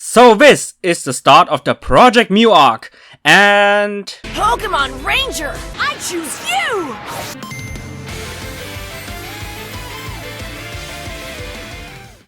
So this is the start of the Project Mew arc, and... Pokemon Ranger, I choose you!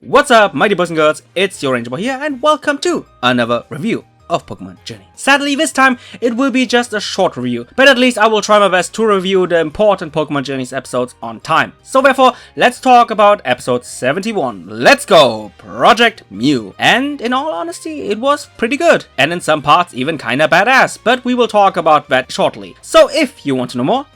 What's up, mighty boys and girls, it's your Ranger Boy here, and welcome to another review of Pokemon Journey. Sadly, this time it will be just a short review, but at least I will try my best to review the important Pokemon Journeys episodes on time. So therefore, let's talk about episode 71. Let's go! Project Mew. And in all honesty, it was pretty good, and in some parts even kinda badass, but we will talk about that shortly. So if you want to know more,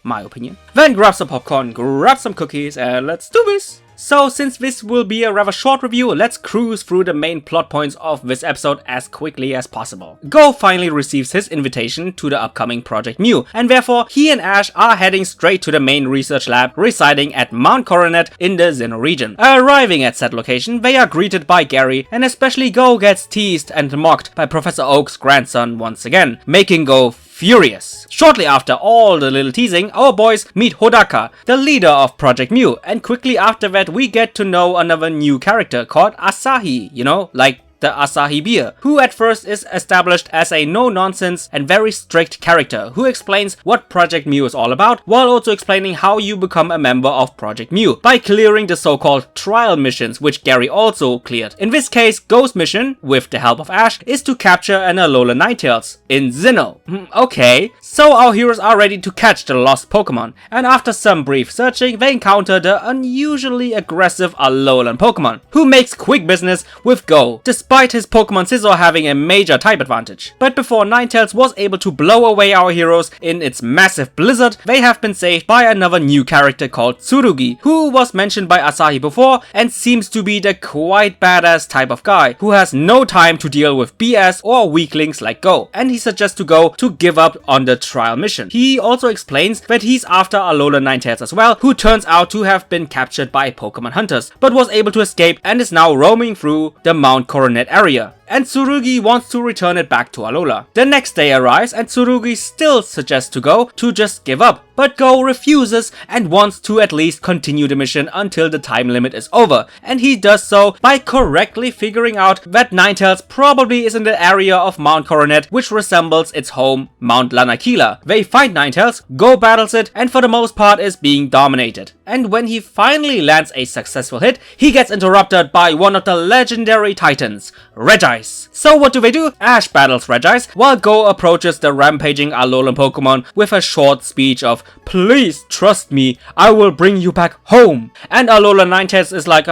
my opinion, then grab some popcorn, grab some cookies, and let's do this! So since this will be a rather short review, let's cruise through the main plot points of this episode as quickly as possible. Go finally receives his invitation to the upcoming Project Mew, and therefore he and Ash are heading straight to the main research lab residing at Mount Coronet in the Sinnoh region. Arriving at said location, they are greeted by Gary, and especially Go gets teased and mocked by Professor Oak's grandson once again, making Go furious. Shortly after all the little teasing, our boys meet Hodaka, the leader of Project Mew, and quickly after that we get to know another new character called Asahi, you know, like the Asahi beer, who at first is established as a no-nonsense and very strict character who explains what Project Mew is all about, while also explaining how you become a member of Project Mew by clearing the so-called trial missions, which Gary also cleared. In this case, Go's mission, with the help of Ash, is to capture an Alolan Ninetales in Sinnoh. Okay, so our heroes are ready to catch the lost Pokemon, and after some brief searching, they encounter the unusually aggressive Alolan Pokemon, who makes quick business with Go, despite his Pokemon Scizor having a major type advantage. But before Ninetales was able to blow away our heroes in its massive blizzard, they have been saved by another new character called Tsurugi, who was mentioned by Asahi before and seems to be the quite badass type of guy, who has no time to deal with BS or weaklings like Go, and he suggests to Go to give up on the trial mission. He also explains that he's after Alolan Ninetales as well, who turns out to have been captured by Pokemon hunters, but was able to escape and is now roaming through the Mount Coronet area, and Tsurugi wants to return it back to Alola. The next day arrives and Tsurugi still suggests to Go to just give up, but Go refuses and wants to at least continue the mission until the time limit is over, and he does so by correctly figuring out that Ninetales probably is in the area of Mount Coronet, which resembles its home, Mount Lanakila. They find Ninetales, Go battles it, and for the most part is being dominated. And when he finally lands a successful hit, he gets interrupted by one of the legendary titans, Regice. So what do? Ash battles Regice, while Go approaches the rampaging Alolan Pokemon with a short speech of, "Please trust me, I will bring you back home." And Alolan Ninetales is like,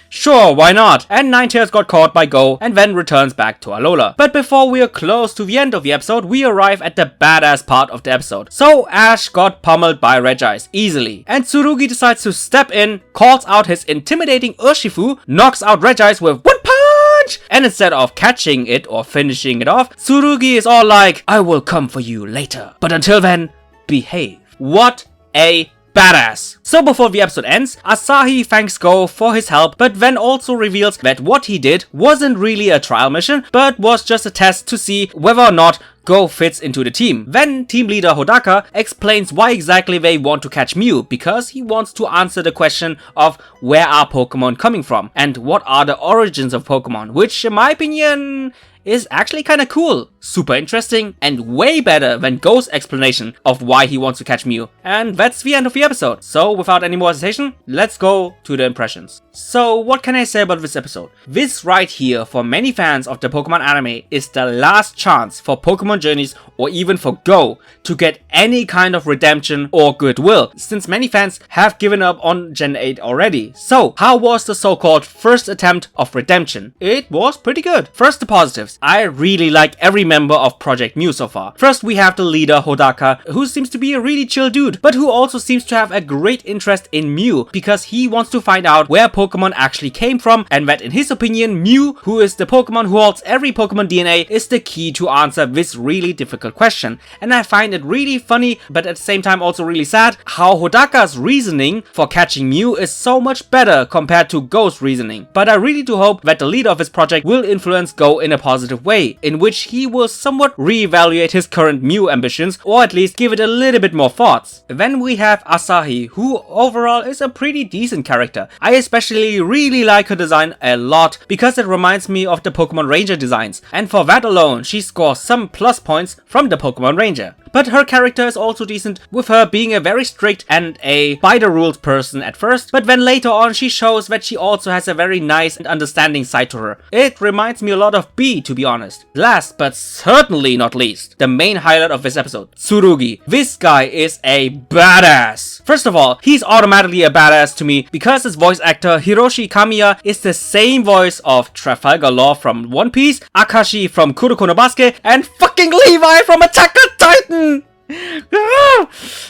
sure, why not? And Ninetales got caught by Go and then returns back to Alola. But before we are close to the end of the episode, we arrive at the badass part of the episode. So Ash got pummeled by Regice easily, and Tsurugi decides to step in, calls out his intimidating Urshifu, knocks out Regice with one punch, and instead of catching it or finishing it off, Tsurugi is all like, "I will come for you later, but until then, behave." What a badass. So before the episode ends, Asahi thanks Go for his help, but then also reveals that what he did wasn't really a trial mission, but was just a test to see whether or not Go fits into the team. Then team leader Hodaka explains why exactly they want to catch Mew, because he wants to answer the question of where are Pokemon coming from and what are the origins of Pokemon, which in my opinion is actually kinda cool, super interesting, and way better than Go's explanation of why he wants to catch Mew. And that's the end of the episode. So without any more hesitation, let's go to the impressions. So what can I say about this episode? This right here, for many fans of the Pokemon anime, is the last chance for Pokemon Journeys or even for Go to get any kind of redemption or goodwill, since many fans have given up on Gen 8 already. So how was the so-called first attempt of redemption? It was pretty good. First, the positives. I really like every member of Project Mew so far. First, we have the leader Hodaka, who seems to be a really chill dude, but who also seems to have a great interest in Mew, because he wants to find out where Pokemon actually came from, and that in his opinion, Mew, who is the Pokemon who holds every Pokemon DNA, is the key to answer this really difficult question. And I find it really funny, but at the same time also really sad, how Hodaka's reasoning for catching Mew is so much better compared to Go's reasoning. But I really do hope that the leader of his project will influence Go in a positive way, in which he will somewhat reevaluate his current Mew ambitions, or at least give it a little bit more thoughts. Then we have Asahi, who overall is a pretty decent character. I especially really like her design a lot because it reminds me of the Pokemon Ranger designs, and for that alone she scores some plus points from the Pokemon Ranger. But her character is also decent, with her being a very strict and a by-the-rules person at first, but then later on she shows that she also has a very nice and understanding side to her. It reminds me a lot of Bee, to be honest. Last but certainly not least, the main highlight of this episode, Tsurugi. This guy is a badass. First of all, he's automatically a badass to me because his voice actor Hiroshi Kamiya is the same voice of Trafalgar Law from One Piece, Akashi from Kuroko no Basuke, and fucking Levi from Attack on Titan!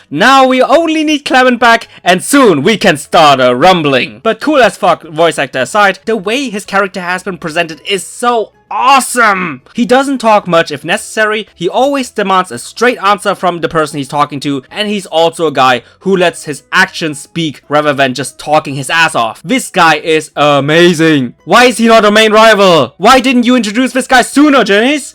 Now we only need Clement back, and soon we can start a rumbling. But cool as fuck voice actor aside, the way his character has been presented is so awesome! He doesn't talk much if necessary, he always demands a straight answer from the person he's talking to, and he's also a guy who lets his actions speak rather than just talking his ass off. This guy is amazing! Why is he not a main rival? Why didn't you introduce this guy sooner, Janice?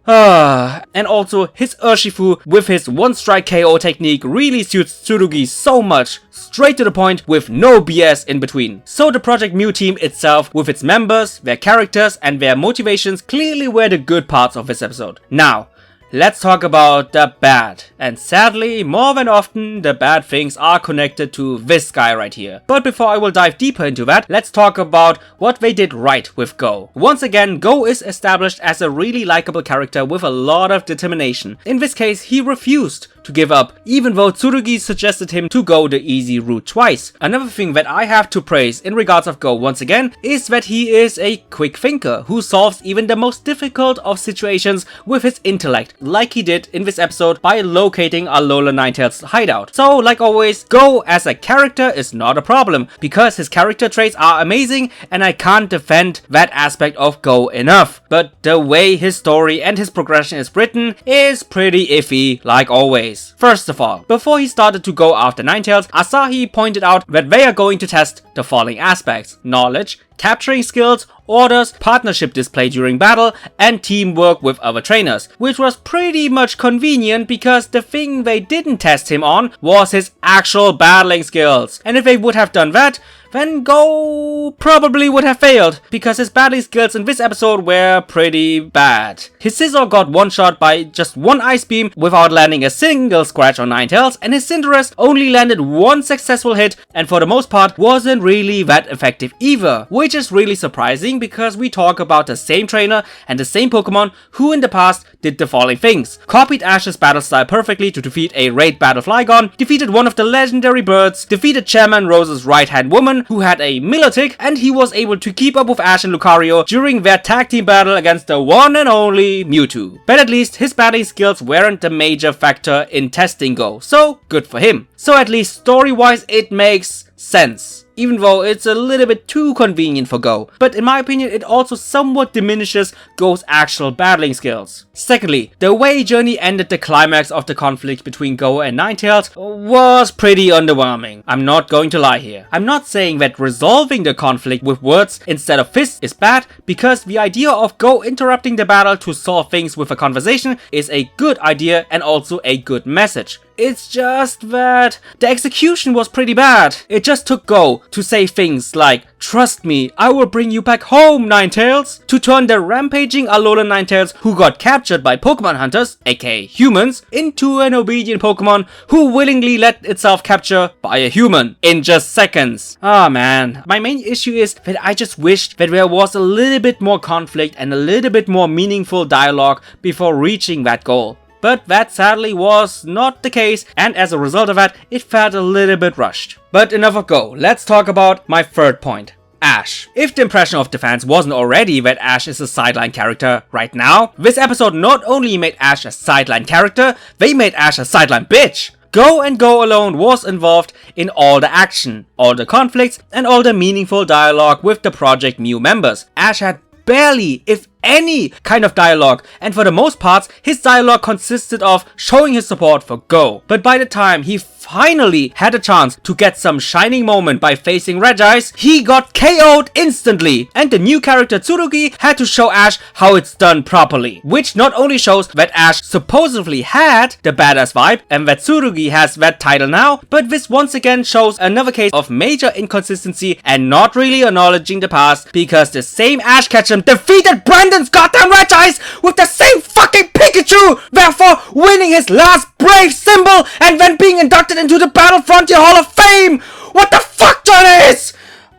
And also, his Urshifu with his one-strike KO technique really suits Tsurugi so much, straight to the point with no BS in between. So the Project Mew team itself, with its members, their characters and their motivations, clearly were the good parts of this episode. Now, let's talk about the bad. And sadly, more than often, the bad things are connected to this guy right here. But before I will dive deeper into that, let's talk about what they did right with Go. Once again, Go is established as a really likable character with a lot of determination. In this case, he refused to give up, even though Tsurugi suggested him to go the easy route twice. Another thing that I have to praise in regards of Go once again is that he is a quick thinker who solves even the most difficult of situations with his intellect, like he did in this episode by locating Alola Ninetales' hideout. So, like always, Go as a character is not a problem, because his character traits are amazing and I can't defend that aspect of Go enough. But the way his story and his progression is written is pretty iffy, like always. First of all, before he started to go after Ninetales, Asahi pointed out that they are going to test the following aspects: knowledge, capturing skills, orders, partnership display during battle, and teamwork with other trainers, which was pretty much convenient because the thing they didn't test him on was his actual battling skills. And if they would have done that, then Go probably would have failed, because his battling skills in this episode were pretty bad. His Scizor got one shot by just one Ice Beam without landing a single scratch on Ninetales, and his Cinderace only landed one successful hit and for the most part wasn't really that effective either, which is really surprising because we talk about the same trainer and the same Pokemon who in the past did the following things: copied Ash's battle style perfectly to defeat a raid battle Flygon, defeated one of the legendary birds, defeated Chairman Rose's right-hand woman who had a Milotic, and he was able to keep up with Ash and Lucario during their tag team battle against the one and only Mewtwo. But at least his battling skills weren't the major factor in testing Go, so good for him. So at least story-wise it makes sense, even though it's a little bit too convenient for Go. But in my opinion, it also somewhat diminishes Go's actual battling skills. Secondly, the way Journey ended the climax of the conflict between Go and Ninetales was pretty underwhelming. I'm not going to lie here. I'm not saying that resolving the conflict with words instead of fists is bad, because the idea of Go interrupting the battle to solve things with a conversation is a good idea and also a good message. It's just that the execution was pretty bad. It just took Go to say things like, "Trust me, I will bring you back home, Ninetales," to turn the rampaging Alola Ninetales, who got captured by Pokemon hunters, aka humans, into an obedient Pokemon who willingly let itself capture by a human in just seconds. Ah man, my main issue is that I just wished that there was a little bit more conflict and a little bit more meaningful dialogue before reaching that goal. But that sadly was not the case, and as a result of that, it felt a little bit rushed. But enough of Go, let's talk about my third point. Ash. If the impression of the fans wasn't already that Ash is a sideline character right now, this episode not only made Ash a sideline character, they made Ash a sideline bitch. Go and Go alone was involved in all the action, all the conflicts, and all the meaningful dialogue with the Project Mew members. Ash had barely, if any kind of dialogue, and for the most part, his dialogue consisted of showing his support for Go. But by the time he finally had a chance to get some shining moment by facing Regice, he got KO'd instantly, and the new character Tsurugi had to show Ash how it's done properly, which not only shows that Ash supposedly had the badass vibe and that Tsurugi has that title now, but this once again shows another case of major inconsistency and not really acknowledging the past, because the same Ash Ketchum defeated Brandon's goddamn Regice with the same fucking Pikachu, therefore winning his last brave symbol and then being inducted into the Battle Frontier Hall of Fame! What the fuck, Johnny's?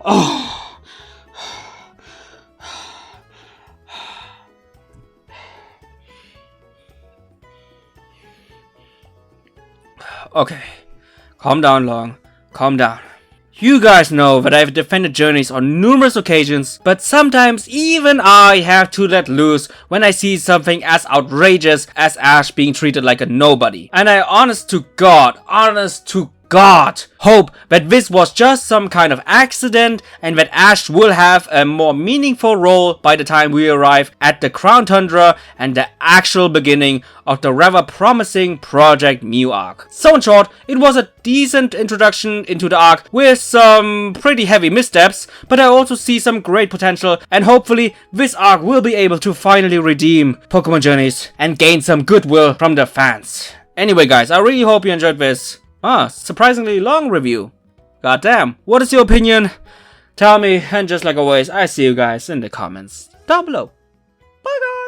Oh. Okay. Calm down, Long. Calm down. You guys know that I've defended Journeys on numerous occasions, but sometimes even I have to let loose when I see something as outrageous as Ash being treated like a nobody. And I honest to God, hope that this was just some kind of accident and that Ash will have a more meaningful role by the time we arrive at the Crown Tundra and the actual beginning of the rather promising Project Mew arc. So in short, it was a decent introduction into the arc with some pretty heavy missteps, but I also see some great potential, and hopefully this arc will be able to finally redeem Pokemon Journeys and gain some goodwill from the fans. Anyway guys, I really hope you enjoyed this surprisingly long review. Goddamn, what is your opinion? Tell me, and just like always, I see you guys in the comments down below. Bye guys!